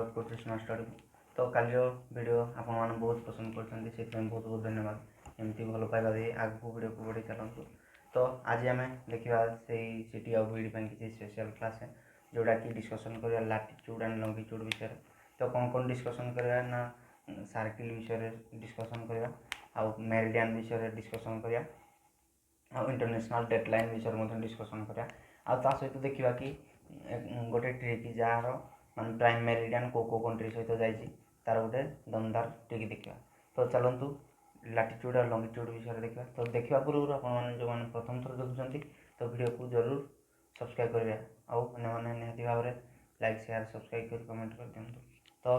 स्वागत कर smart study. तो काली वीडियो आपण मैंने बहुत पसंद कर बहुत बहुत धन्यवाद। एमती भल पाइबा दे आगू वीडियो को बढ़ी चलतु। तो आज आम देखा से सिटी आउ बीडी किसी स्पेशल क्लास है जोड़ा कि डिस्कसन करिया लाटिट्यूड एंड लॉन्गिट्यूड विषय। तो कौन डिस्कसन करिया ना सर्किल विषय डिस्कसन करिया आउ मेरिडियन विषय डिस्कसन करिया आउ इंटरनेशनल डेडलाइन विषय डिस्कसन करिया आ ता सहित देखिबा कि गोटे ट्रिक जार मान प्राइम मेरिडियन को कंट्री सहित जाइए तार गोटे दमदार ट्रिक देखा। तो चलतु लाटिट्यूड और लॉन्गिट्यूड विषय देखा। तो देखा पूर्व आपने जो मैंने प्रथम थर देखुं तो वीडियो को जरूर सब्सक्राइब करेंगे आने निहती भाव में लाइक शेयर सब्सक्राइब कर कमेंट कर दिंतु। तो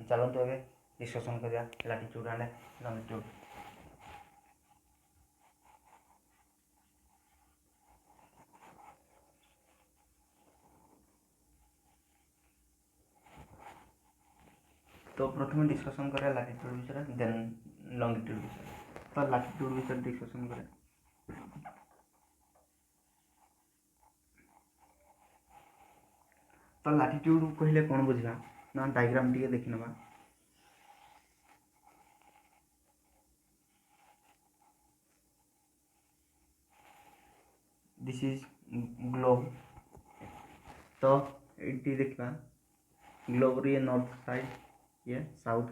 चलतु ए डिस्कसन करिया लाटिट्यूड एंड लॉन्गिट्यूड। तो प्रथम डिस्कसन करें लाटिट्यूड विषय देन लॉन्गिट्यूड विषय। तो लाटिट्यूड विषय डिस्कसन करें। तो लाटिट्यूड कहले कौन बुझा ना डायग्राम टी देखी नवा। This is globe. तो ये देखा ग्लोब ये नॉर्थ साइड, ये साउथ,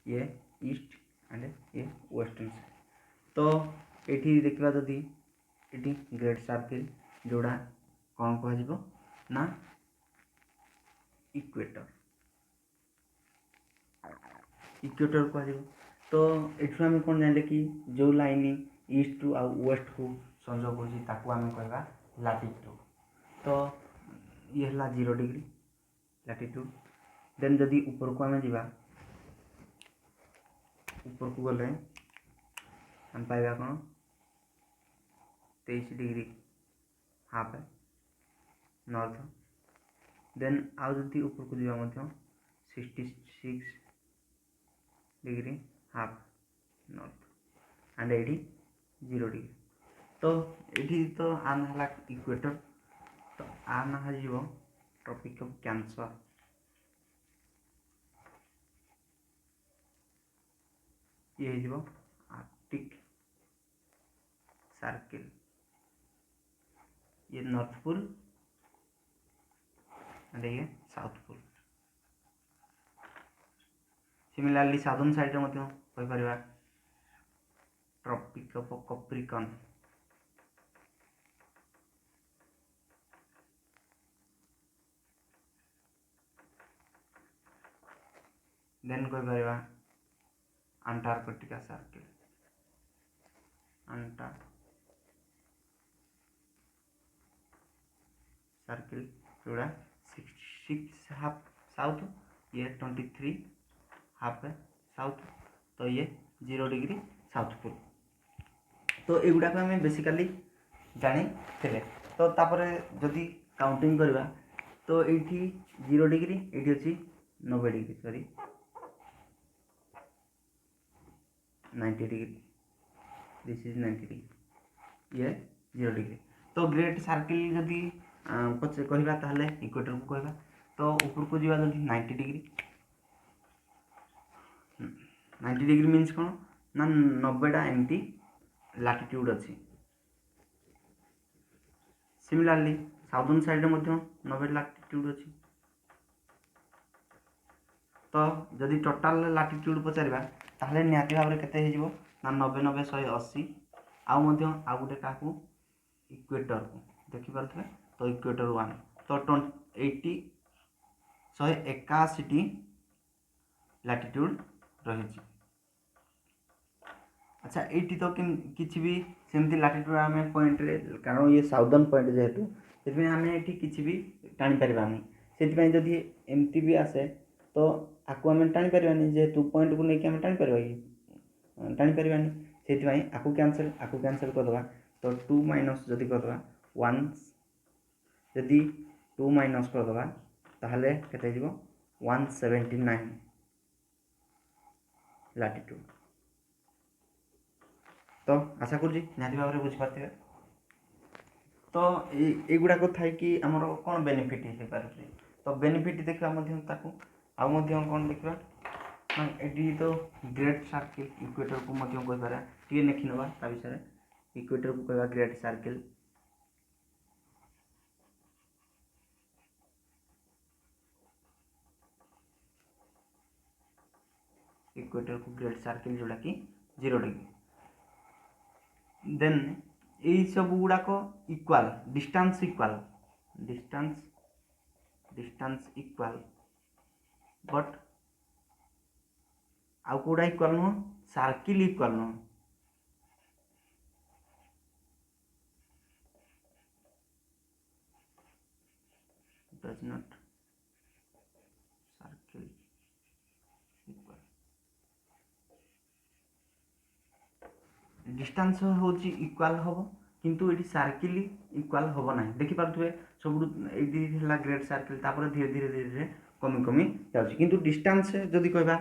ये ईस्ट एंड ये वेस्टर्न साइड। तो ये देखा जदि ये ग्रेट सर्किल जोड़ा कौन कह ना इक्वेटर इक्वेटर कह। तो ये आम कौन जाने कि जो लाइन ईस्ट टू आ वेस्ट को संजोग होमें कहवा लाटिट्यूड। तो ये है 0 डिग्री लाटिट्यूड। देन जदि ऊपर को आम जा ऊपर को गले हम पाइबा कौन 23 डिग्री हाफ नॉर्थ। देन आउ जदि ऊपर को जा 66 डिग्री हाफ नॉर्थ एंड ये 0 डिग्री। तो ये तो आम है इक्वेटर। तो आम हो ट्रॉपिक ऑफ कैंसर। ये हो आर्कटिक सर्किल। ये नॉर्थ पोल एंड ये south pole. Similarly southern side में ट्रॉपिक ऑफ कैप्रिकॉर्न। देन कह अंटार्कटिका सर्किल सर्किल जोड़ा 66 हाफ साउथ, ये 23 हाफ साउथ। तो ये 0 डिग्री साउथ पोल। तो युवाक आम बेसिकाली जानी थे। तो तापर जदि काउंटिंग करवा तो ये 0 डिग्री ये अच्छी 90 degree sorry 90 degree. This is 90 degree ये 0 डिग्री। तो ग्रेट सर्किल जदि पचे कहवा ताहले इक्वेटर को कहवा। तो ऊपर को जीवा जदि 90 डिग्री 90 डिग्री मीन्स कौन ना 90टा एमती लाटिट्यूड अच्छी। सिमिलरली साउथर्न साइड में 90 लाटिट्यूड अच्छी। तो जदि टोटाल लाटिट्यूड पचारा ताहले निहाती भाव में केते हो ना 90 90 180 आउ गोटे क्या इक्वेटर को देखिपे। तो इक्वेटर 1 तो 80 181 लाटिट्यूड रही। अच्छा ये तो किसी भी सेमती लाटिट्यूड आम पॉइंट रे कारण ये साउदर्न पॉइंट जेहेतु से आम ये किसी भी टाणी पारानी से जदि एमती भी आसे तो आपको आम टाणी पारानी जेहेतु पॉइंट को लेकिन आम टाणी पार कि टाणी पारानी से आपको कैंसल करदे। तो 2 माइनस जदि करदे 1 जदि 2 माइनस करदे ताहले केते हो 179 लाटिट्यूड। तो आशा करुँच निहाती भाव में बुझीपारे। तो युवाक थी आमर कौन बेनिफिट हो पारे। तो बेनिफिट देखा आउ मध्य कौन देखा एटी तो ग्रेट सर्किल इक्वेटर को मध्य कहि पारा टी लिखि नबा ता विषय इक्वेटर को कहबा ग्रेट सर्किल इक्वेटर को ग्रेट सर्किल जोड़ा कि 0 डिग्री देन यही सब गुड़ाक इक्वाल डिस्टेंस इक्वाल बट आउ कोड़ा इक्वाल नुह सर्किल इक्वाल नुह does not circle equal distance होची इक्वाल होबो किंतु एटी सर्किल इक्वाल होबो ना देखि पारथुबे सब एटी हला ग्रेट सर्किल तापर धीरे धीरे कमी जाउची किंतु डिस्टेंस जदी कहबा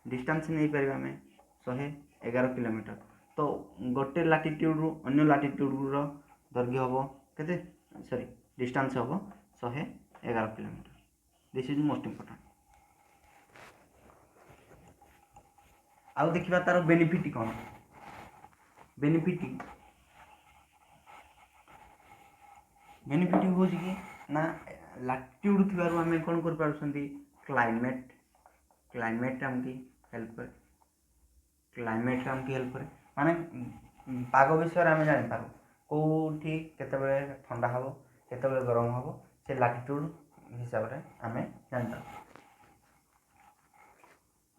डिस्टेंस नहीं परबा हमें 111 किलोमीटर तो गोटे लैटिट्यूड रु अन्य लैटिट्यूड रो दैर्घ्य होबो केते सॉरी डिस्टेंस होबो 111 kilometre this is most important आउ देखिबा तार बेनिफिट कोन बेनिफिट हो कि ना लैटिट्यूड थिबारु हमें कोन कर पारछंती क्लाइमेट हमकी हेल्प करे माने पाग विषय आम जानी पारू कौटी केतबेले ठंडा हम केतबेले गरम हम से लैटिट्यूड हिसाब से आम जानी पारू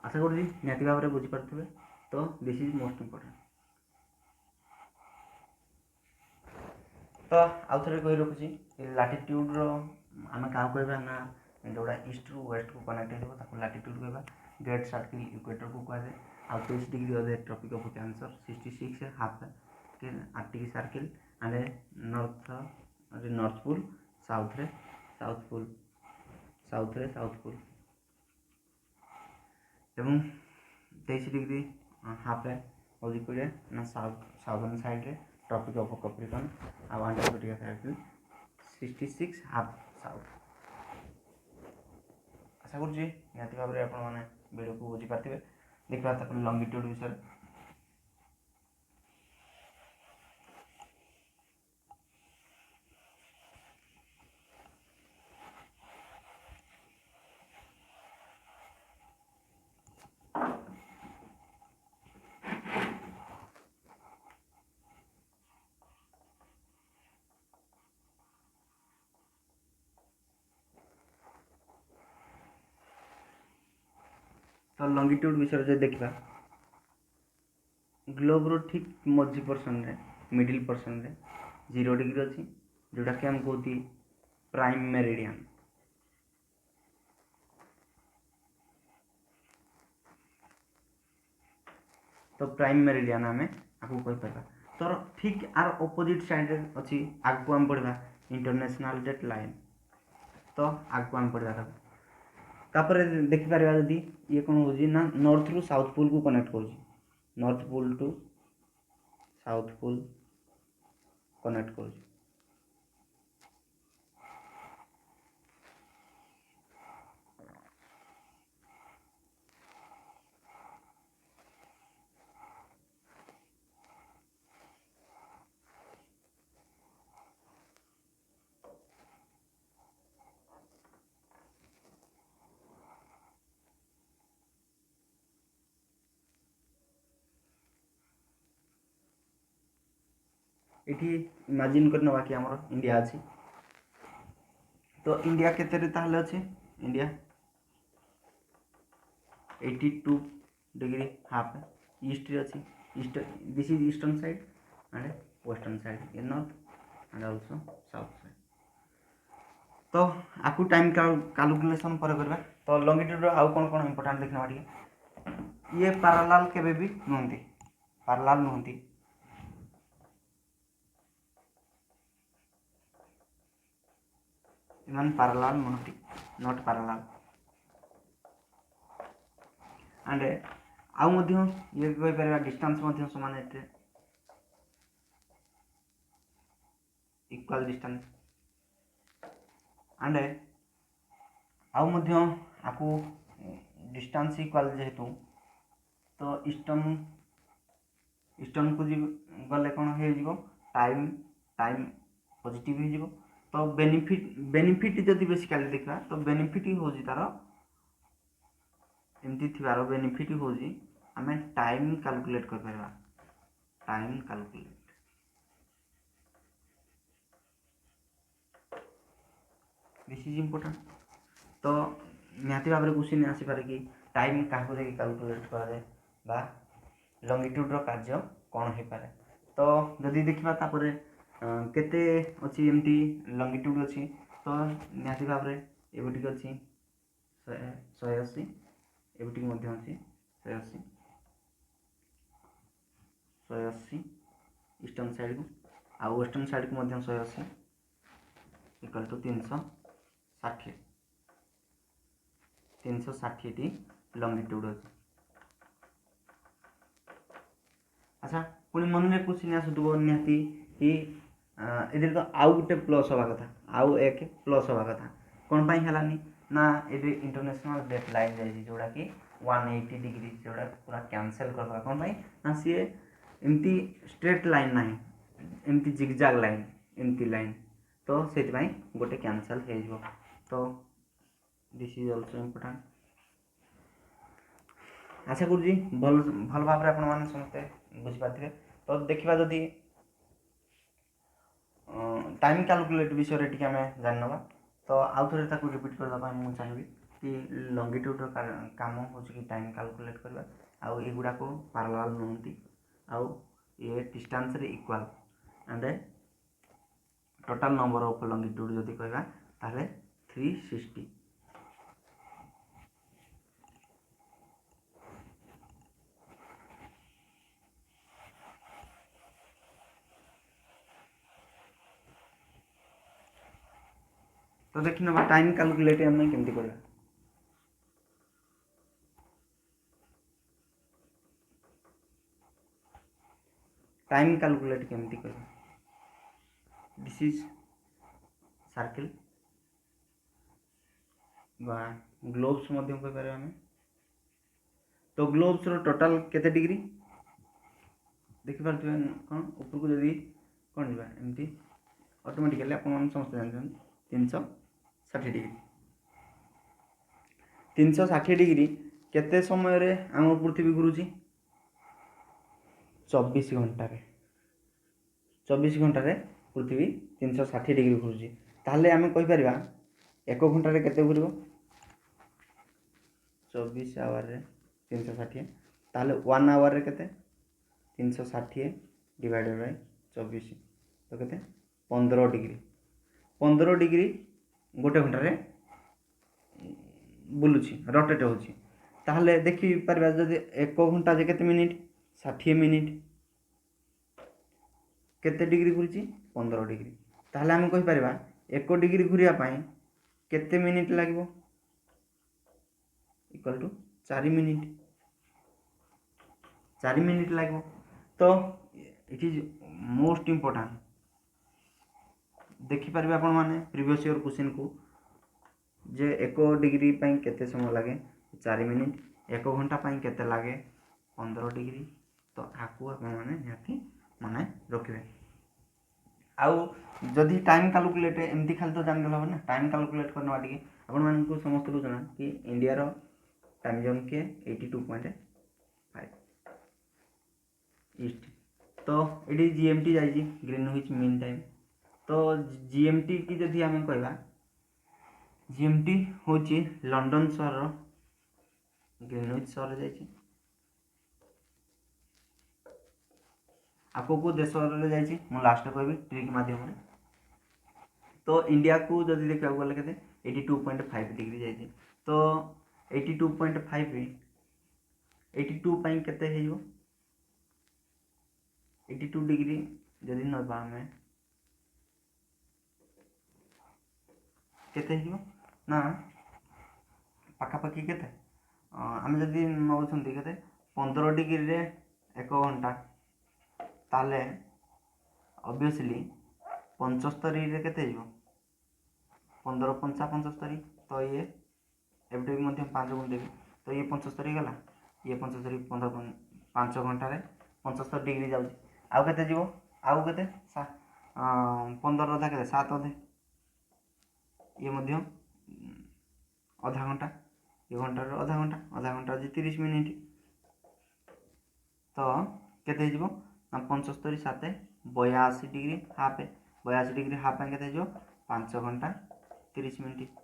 आशा करुँगी निहाती भाव में बुझीपारे तो दिस इज मोस्ट इंपोर्टेंट तो आउ थे कही रखुची लैटिट्यूड आम क्या कहबा ना जोड़ा ईस्ट रु वेस्ट को कनेक्ट हो लैटिट्यूड कहबा ग्रेट सर्किल इक्वेटर को कह आउ 23 degree of the Tropic of Cancer 66 half Arctic Circle and North Pole South Pole एवं 23 डिग्री हाफ हूँ कहे ना साउदर्न साइड रे ट्रॉपिक ऑफ कैप्रिकॉर्न आ अंटार्कटिका सर्किल 66 हाफ साउथ आशा करुँच निहाती भाव में आप वीडियो को बुझीपारे देखा लंगिट्यूड विषय तो लंगिट्यूड विषय जो देखा ग्लोब रो ठीक मझी पर्सन रे मिडिल पर्सन रे 0 डिग्री अच्छी जोटा कि हम कहती प्राइम मेरिडियन तो प्राइम मेरिडियन आम आपको कही पार तो ठीक आर अपोजिट साइड अच्छी आगू आम पढ़ा इंटरनेशनल डेट लाइन तो आगू आम पढ़ा तापर देखिपार जदि ये कौन हो ना नॉर्थ रु साउथ पोल को कनेक्ट कर north pole to south pole connect कर इटी इमेजिन कर नवा कि हमर इंडिया अच्छी तो इंडिया केते ताहले अच्छे इंडिया 82 डिग्री हाफ ईस्ट रे अच्छी east this is eastern side and western side in north and also south side तो आपको टाइम कैलकुलेशन पर करबा तो लॉन्गिट्यूड आउ कौन इंपोर्टेंट देखना पड़े ये पैरेलल केबे भी नुहंती पैरेलल नुहंती इमान पैरेलल नुहंती नॉट पैरेलल एंड आउ मध्य ये कहि परबा डिस्टेंस मध्य समान एते इक्वल डिस्टेंस एंड आउ मध्य आपको डिस्टेंस इक्वाल जेहेतु तो ईस्टर्न को गले कौन हो टाइम टाइम पॉजिटिव हो तो बेनिफिट जदि बेसिकली देखा तो बेनिफिट हो तार एमती थिबार बेनिफिट हो आम टाइम कैलकुलेट कर Paribas time calculate this is important तो निहाती भाव क्वेश्चन आसीपारे कि टाइम क्या कैलकुलेट कराए बा लंगिट्यूड्र कार्य कौन हो पारे तो जदि देखा तापर केते अच्छी एमती लंगिट्यूड अच्छी तो निहाती भाव एबुटिक अच्छी 180 एबुटिक मध्य अच्छी 180 180 ईस्टर्न साइड को आ वेस्टर्न साइड को मध्य 180 इक्वल टू 360 टी लंगिट्यूड अच्छी अच्छा पुणी मन में क्वेश्चन आसुव निहाती कि ये तो आउ गोटे प्लस हवा कथा आउ एक प्लस हवा कथा कौन पाई हेलानी ना ये इंटरनेशनल डेट लाइन जाइए जोड़ा कि 180 डिग्री जोड़ा पूरा कैंसल करवा कौन पाई ना सी एमती स्ट्रेट लाइन ना एमती जिगजाग लाइन एमती लाइन तो से गोटे कैंसल हो तो दिस इज ऑल्सो इम्पोर्टेंट आशा करुँगी भल भल भाव में आपण मैंने समस्ते बुझीपारे तो देखा जदि टाइम कैलकुलेट विषय टी आम जान ना तो आउ थे रिपीट करने मुझे चाहिए कि लंगिट्यूड्र काम हो टाइम कैलकुलेट करवा आउ एगुड़ा को पैरेलल नुहति आउ ये डिस्टेंस रे equal and total number of longitude जदि कहवा ताले 360 तो देखी ना टाइम कैलकुलेट आम केमती करवा टाइम कैलकुलेट केमती करवा दिस इज सर्किल बा ग्लोब्स मध्यम कह पारे आम तो ग्लोब्स रो टोटल केते डिग्री देखि पारथिबे कौन ऊपर को जदि कौन जीवा एमती ऑटोमेटिकली अपन समस्त जानते 360 डिग्री 360 डिग्री केते समय रे आम पृथ्वी घुरुची 24 घंटा रे 24 घंटा रे पृथ्वी 360 डिग्री घुरुची ताहले आम कहि परिबा 1 घंटा रे केते घुरिबो 24 आवर रे 360 ताहले 1 आवर रे केते 360 डिवाइडेड बाय 24 तो केते 15 डिग्री गोटे घंटा रे बुलुची रोटेट होची ताहले देखि परबा जदि 1 घंटा जे केते मिनिट 60 मिनिट केते डिग्री घुरुची 15 डिग्री ताहले हम कहि परबा 1 डिग्री घुरिया पई केते मिनिट लागबो इक्वल टू 4 मिनिट लागबो तो इट इज मोस्ट इम्पोर्टेंट देखि पारे आपण माने प्रीवियस ईयर क्वेश्चन को जे 1 डिग्री पई केते समय लागे 4 मिनिट 1 घंटा पई केते लागे 15 डिग्री तो आकु आपण माने निहाती माने रखिबे आउ जदि टाइम कैलकुलेट एमती खाली तो जान गला ना टाइम कैलकुलेट करना टिके आपण मान को समस्त को जाना कि इंडिया रो टाइम जोन के 82.5 ईस्ट तो ये जीएमटी जाइए ग्रीनविच मीन टाइम तो जीएमटी की जदि आम कहवा जीएमटी हूँ लंडन सहर ग्रीनविच सहर जाइए आपको देश जाइए लास्ट कह ट्रिक मध्यम तो इंडिया को जदि देखा गले के 82.5 डिग्री जाइए तो 82.5 82 पाई केते हेइबो 82 डिग्री जदि नबा हमें केते हेइबो ना पाखापाखि केते आम जदि नौछंती केते 15 डिग्री रे 1 घंटा ताले ऑब्वियसली 75 रे केते हेइबो 15 5 75 तो ये एबडे मध्यम 5 गुण देबी तो ये 75 गला ये 75 15 5 घंटे 75 डिग्री जाऊँ आउ केते जीवो आउ केते 15 अधा केते 7 अधे ये मध्य आधा घंटा ये घंटार आधा घंटा जे 30 मिनिट तो केते जीवो 75 7 82 डिग्री हाफ 82 डिग्री हाफ केते जीवो 5 घंटा 30 मिनिट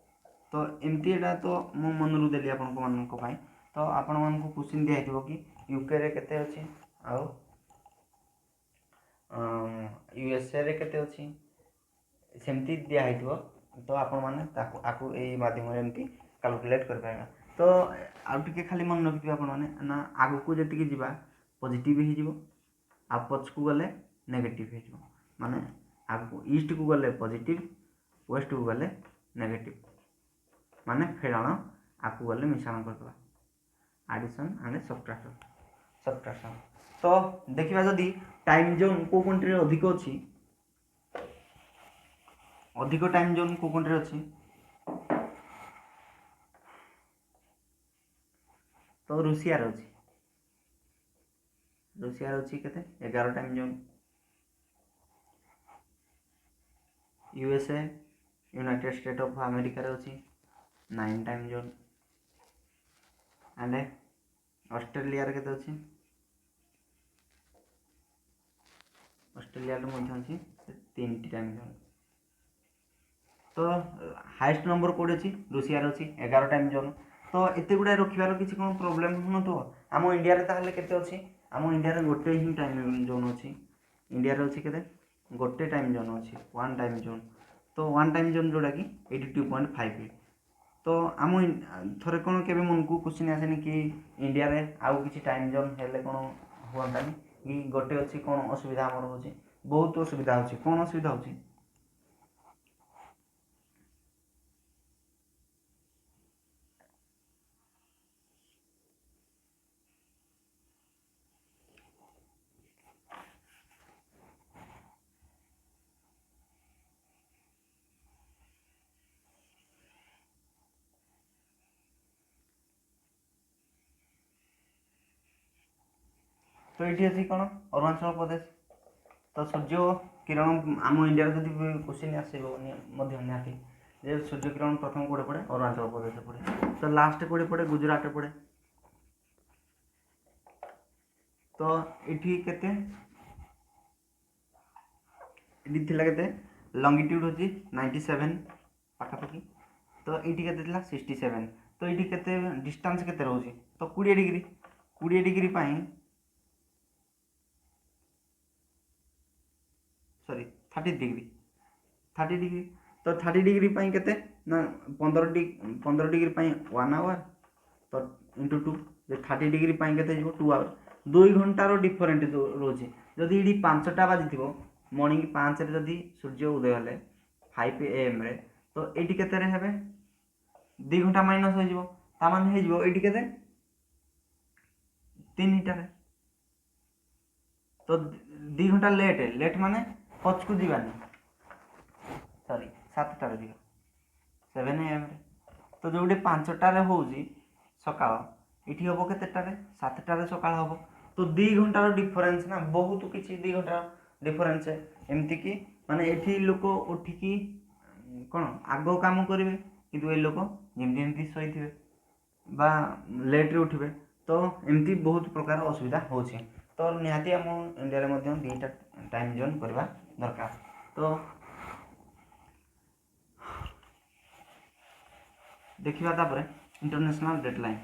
तो एमती एटा तो मो मनरू देली आपन को मान को पाई तो आपण मान को क्वेश्चन दिया हितबो कि यूके रे केते अछि आउ यूएसए रे केते अछि सेमती दिया हितबो तो आपण माने ताको आकु ए माध्यम रे एमती कैलकुलेट कर पाएगा तो आउ टिके खाली मन रखि आपण माने ना आगु को जेति जिबा पॉजिटिव ही जीवो आ पछ को गले नेगेटिव ही जीवो माने आगु ईस्ट को गले पॉजिटिव वेस्ट को गले नेगेटिव माने फेडाण आकु गले मिश्रण करदबा एडिशन एंड सब्ट्रैक्शन तो देखिबा जदी टाइम जोन को कंट्री अधिक अछि अधिक टाइम जोन को कंट्री अछि तो रूसिया रे अछि केते 11 time zone USA United state of America रे अछि 9 टाइम जोन एंड ऑस्ट्रेलिया रे केते अछि ऑस्ट्रेलिया रे मध्ये अछि 3 टाइम जोन तो हाईएस्ट नंबर कोड अछि रूसिया रे अछि 11 टाइम जोन तो एते गुडा रखिबार किसी कोन प्रॉब्लम न तो हम इंडिया रे ताहले केते अछि हम इंडिया रे गोटे ही टाइम जोन अछि इंडिया रे अछि केते गोटे टाइम जोन अछि 1 टाइम जोन तो 1 टाइम जोन जोडा कि 82.5 तो हम थरे कोन केबे मन को क्वेश्चन आसेनी कि इंडिया रे आउ किछि टाइम जोन हेले कोन होंतानी कि गोटे अछि कोन असुविधा हमर होछि बहुत असुविधा होछि कोन असुविधा होछि तो ये अच्छी कौन अरुणाचल प्रदेश तो सूर्य किरण आम इंडिया जब क्वेश्चन आसो निहाती जे सूर्य किरण प्रथम कौटे पड़े अरुणाचल प्रदेश पड़े तो लास्ट कौटे पड़े गुजरात पड़े तो ये केते लंगिट्यूड होची 97 पाखापाखि तो ये केते 67 तो ये केते डिस्टेंस केते रहउची तो 20 डिग्री पाई सॉरी 30 डिग्री तो 30 डिग्री पाई केते ना 15 डिग्री पाई 1 आवर तो इंटू 2 जे 30 डिग्री पाई केते जीवो 2 आवर 2 घंटा रो डिफरेंट रोचे जदि इडी 5टा बाजिथिबो मॉर्निंग 5 रे जदि सूर्य उदय हले 5 am रे तो एटी केते रे हेबे 2 घंटा माइनस हो जीवो ता माने हे जीवो एटी केते 3 घंटा रे तो 2 घंटा लेट माने पछ को जीवानी सॉरी 7टा रे जीवा 7 am रे तो जोडे 5टा रे होउजी सकाळ इठी होबो केतेटा रे 7टा रे सकाळ होबो तो 2 घंटा रो डिफरेंस ना बहुत किछि 2 घंटा डिफरेंस है एमती कि माने एठी लोक उठिकी कोन आगो काम करिवे किंतु ए लोक जेमती जेमती सहिथिबे बा लेट रे उठिबे तो एमती बहुत प्रकार असुविधा होछि तो निहाती हम इंडिया रे मध्यम 2टा टाइम जोन करबा दरकार तो देखिबा तापरे इंटरनेशनल डेडलाइन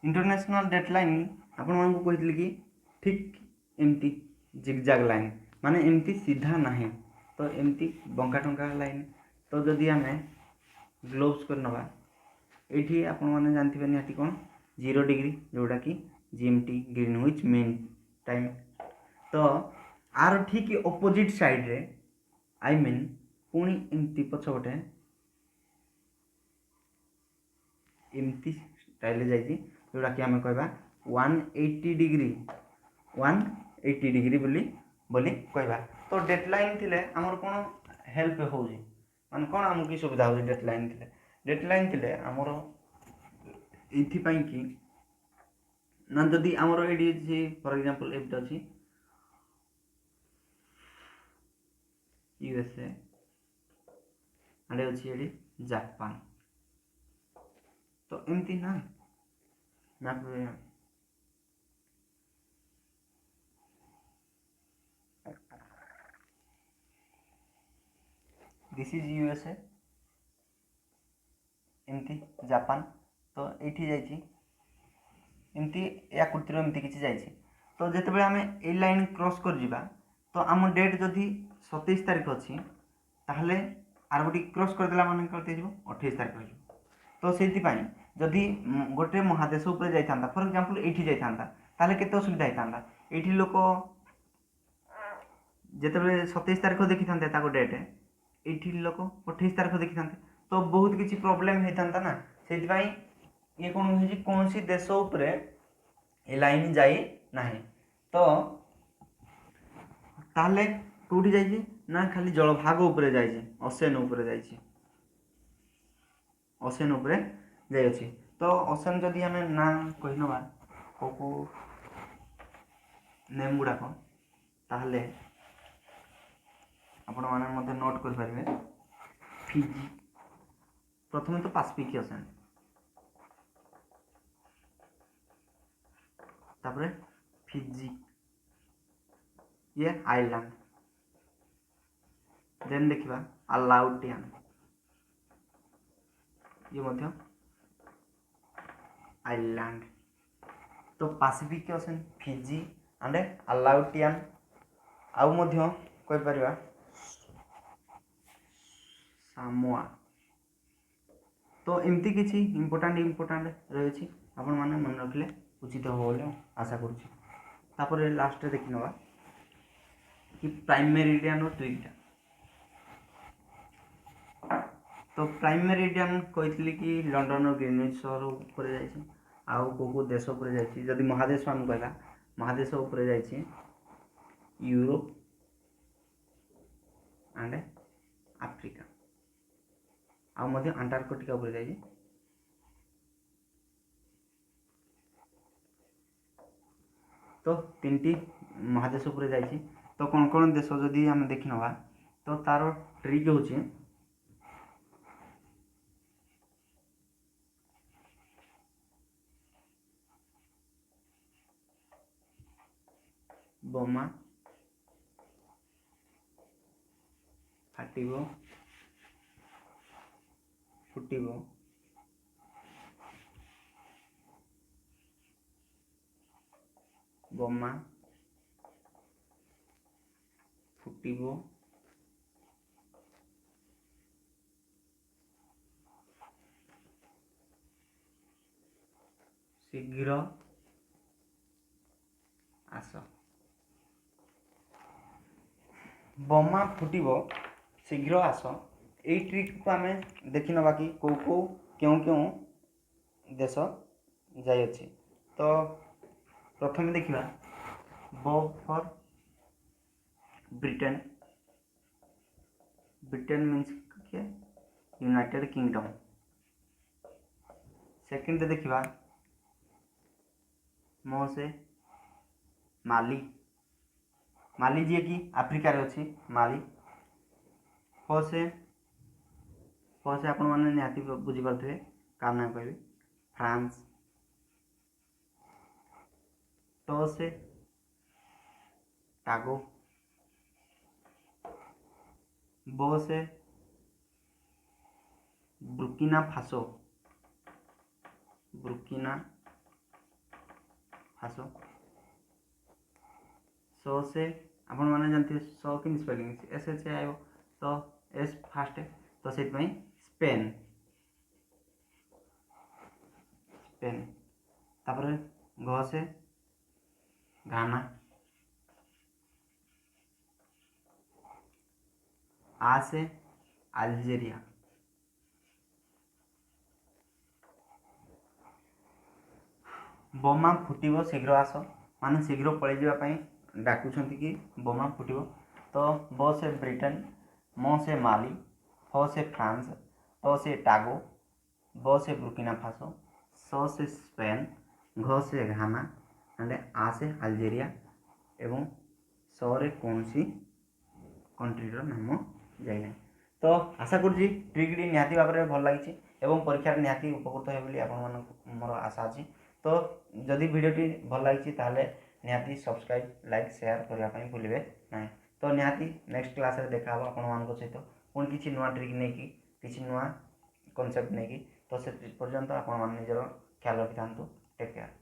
इंटरनेशनल डेडलाइन आपण मानकु कहितली कि ठीक एमती जिगजैग लाइन माने एमती सीधा नाही तो एमती बंका टंका लाइन तो जदि आमे ग्लोब्स कर नबा एठी आपण माने जानथिबे निहाती कोन 0 डिग्री जोडा कि जीएमटी ग्रीनविच मीन टाइम तो आर ठीक ऑपोजिट साइड रे आई मीन पुणी एमती पछोटे एमती ଷ୍ଟାଇଲ୍ରେ ଯାଇଛି, ଯେଉଁଟାକି ଆମେ କହିବା 180 डिग्री 180 डिग्री ବୋଲି କହିବା। ତ ଡେଡ଼ଲାଇନ୍ ଥିଲେ ଆମର କ'ଣ ହେଲ୍ପ ହେଉଛି, ମାନେ କ'ଣ ଆମକୁ ସୁବିଧା ହେଉଛି ଡେଡ଼ଲାଇନ୍ ଥିଲେ ଆମର ଏଇଥିପାଇଁ କି ନା ଯଦି ଆମର ଏଇଠି ଅଛି ଫର୍ ଏକ୍ଜାମ୍ପଲ୍ ଏଇଠି ଅଛି ୟୁଏସ୍ଏ ଆଡ଼େ ଅଛି ଏଠି ଜାପାନ, ତ ଏମିତି ନା ମ୍ୟାପ୍ରେ दिस इज यूएसए एमती जापान, तो ये जाइए एमती आकृतिर एमती किसी जाइए। तो जिते आम ए लाइन क्रॉस कर जिबा, तो आम डेट जदि 27 तारीख अच्छी ताहले आर गोटे क्रॉस करदेला मान करते 28 तारीख हो। तो से जदि गोटे महादेश उपर जाता फॉर एग्जांपल एठी जाता ताहले केते असुविधा होता, ये लोक जिते 27 तारीख देखी था डेट, ये लोक 28 तारीख देखी था, तो बहुत किसी प्रोब्लेम होता ना, से ये कौन हो कौन सी देश उपरे ए लाइन जाई नाही। तो ताहले कोठी जाइए ना खाली जलभाग उपरे जाइए, ओशन उपरे जाइए, ओशन उपरे जाई अछि। तो ओशन जदि आमे ना कहि नबा को नेम गुडाक, ताहले आपण माने मते नोट कर पारिबे। फिजी प्रथमे तो पैसिफिक ओशन, तापरे फिजी ये आइलैंड, देन देखिबा अलाउटियन, ये मध्य आइलैंड। तो पैसिफिक ओशन, फिजी एंड अलाउटियन, आउ मध्य कहि परिबा सामोआ। तो एमती किसी इम्पोर्टाट रही आपण मैंने मन रखिले उचित हो बोले आशा करुँच। तापर लास्ट देखी नवा कि प्राइम मेरिडियन और दुईटा। तो प्राइम मेरिडियन कही कि लंडन और ग्रीनविच सहर उपर जाइए, आउ को देश उपर जाइए, जदि महादेश आम कहला महादेश उपर जाइए यूरोप एंड आफ्रिका, आउ मध्य अंटार्कटिका उपर जाइए। तो तीन महादेश उपर जाइए। तो कौन कौन देश जदि आम देखी नवा, तो तार ट्रिक होची बोमा फाटिबो फुटिबो, बोमा फुटिबो शीघ्र आस। बोमा फुटिबो शीघ्र आस, यही ट्रिक को आम देखी नवा कि क्यों क्यों देश जाई अछि। तो प्रथम देखिबा बो फॉर ब्रिटेन, ब्रिटेन मीन्स के यूनाइटेड किंगडम। सेकेंड देखिबा मो से माली, माली जी कि आफ्रिकार अच्छी माली। फ से आपण मैंने निहाती बुझीपारे क्या ना कह फ्रांस। तो से टागो, बो से बुर्किना फासो, बुर्किना फासो। सो से आपण मैंने जानते सो कि स्पेलिंग एस एच आयो, तो एस फास्ट, तो से स्पेन, स्पेन। तापर घ से घाना, आ से अल्जेरिया, ବୋମା ଫୁଟିବ ଶୀଘ୍ର ଆସ, ମାନେ ଶୀଘ୍ର ପଳେଇ ଯିବା ପାଇଁ ଡାକୁଛନ୍ତି କି ବୋମା ଫୁଟିବ। ତ ବ ସେ ବ୍ରିଟେନ, म से माली, फ से फ्रांस, ट से टागो, ब से बुर्किना फासो, स से स्पेन, घ से घाना एंड आ से अल्जेरिया एवं स रे कौनसी कंट्रीर नाम जाइना। तो आशा करुँची ट्रिकटी निहाती भाव में भल लगी एवं परीक्षा निहाती उपकृत है बोली आपण मोर आशा अच्छी। तो जदि भिडियोटी भल लगी ताहले निहाती सब्सक्राइब लाइक शेयर करने भूलिए ना। तो निहाती नेक्स्ट क्लास रे देखा हो आपण मान सहित पुणी किसी नुआ ट्रिक नहीं कि किसी नुआ कॉन्सेप्ट नहीं कि। तो से पर्यंत आपण मान निजर ख्याल रखि था। Take care.